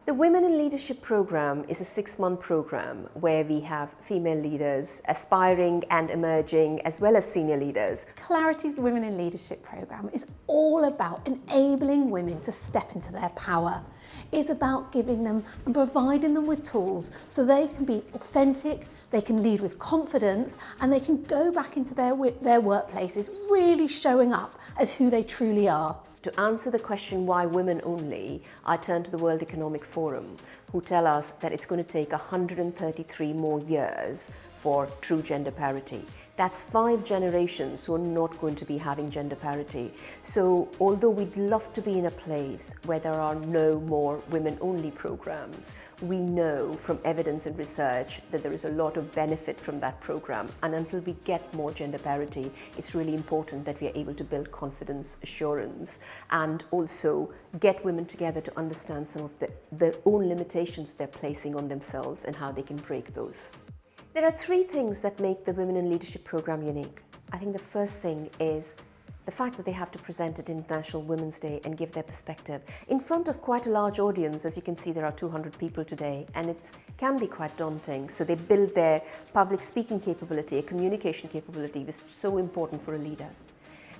The Women in Leadership program is a 6-month program where we have female leaders, aspiring and emerging, as well as senior leaders. Clarity's Women in Leadership program is all about enabling women to step into their power. It's about giving them and providing them with tools so they can be authentic, they can lead with confidence, and they can go back into their workplaces really showing up as who they truly are. To answer the question, why women only, I turn to the World Economic Forum, who tell us that it's going to take 133 more years for true gender parity. That's 5 generations who are not going to be having gender parity. So although we'd love to be in a place where there are no more women-only programs, we know from evidence and research that there is a lot of benefit from that program. And until we get more gender parity, it's really important that we are able to build confidence, assurance, and also get women together to understand some of their own limitations they're placing on themselves and how they can break those. There are 3 things that make the Women in Leadership program unique. I think the first thing is the fact that they have to present at International Women's Day and give their perspective in front of quite a large audience. As you can see, there are 200 people today, and it can be quite daunting. So they build their public speaking capability, a communication capability, which is so important for a leader.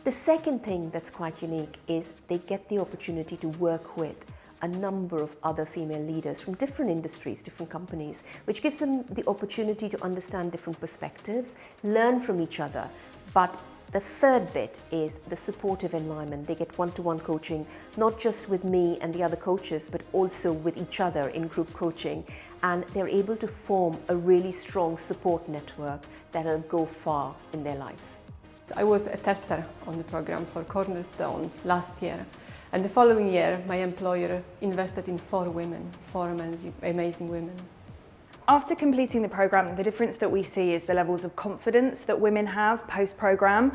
The second thing that's quite unique is they get the opportunity to work with a number of other female leaders from different industries, different companies, which gives them the opportunity to understand different perspectives, learn from each other. But the third bit is the supportive environment. They get one-to-one coaching, not just with me and the other coaches, but also with each other in group coaching. And they're able to form a really strong support network that'll go far in their lives. I was a tester on the program for Cornerstone last year. And the following year, my employer invested in 4 women, 4 amazing women. After completing the programme, the difference that we see is the levels of confidence that women have post-programme.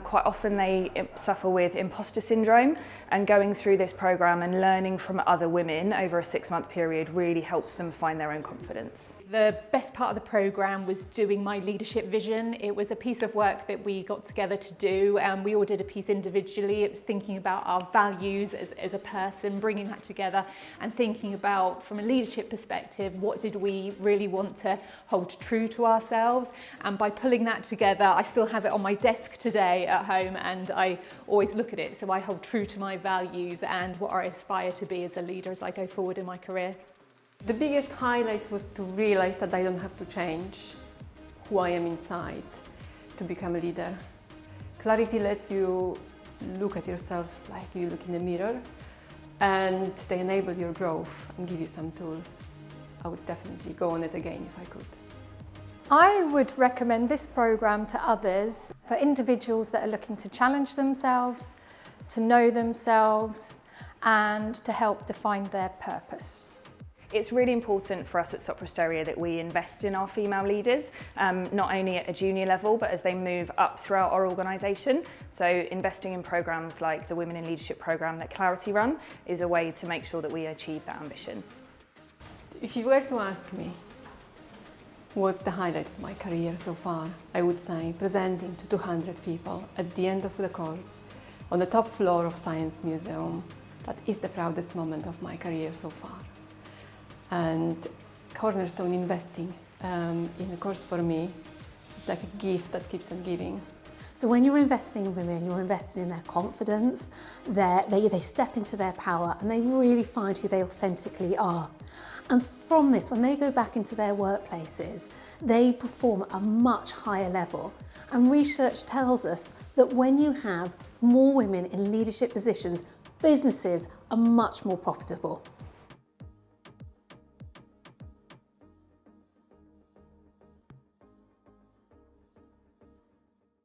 Quite often they suffer with imposter syndrome, and going through this programme and learning from other women over a 6-month period really helps them find their own confidence. The best part of the programme was doing my leadership vision. It was a piece of work that we got together to do, and we all did a piece individually. It was thinking about our values as a person, bringing that together and thinking about, from a leadership perspective, what did we really want to hold true to ourselves. And by pulling that together, I still have it on my desk today at home, and I always look at it. So I hold true to my values and what I aspire to be as a leader as I go forward in my career. The biggest highlight was to realize that I don't have to change who I am inside to become a leader. Clarity lets you look at yourself like you look in the mirror, and they enable your growth and give you some tools. I would definitely go on it again if I could. I would recommend this programme to others for individuals that are looking to challenge themselves, to know themselves, and to help define their purpose. It's really important for us at Sopra Steria that we invest in our female leaders, not only at a junior level, but as they move up throughout our organisation. So investing in programmes like the Women in Leadership programme that Clarity run is a way to make sure that we achieve that ambition. If you were to ask me what's the highlight of my career so far, I would say presenting to 200 people at the end of the course on the top floor of Science Museum. That is the proudest moment of my career so far. And Cornerstone investing in a course for me is like a gift that keeps on giving. So when you're investing in women, you're investing in their confidence, they step into their power, and they really find who they authentically are. And from this, when they go back into their workplaces, they perform at a much higher level. And research tells us that when you have more women in leadership positions, businesses are much more profitable.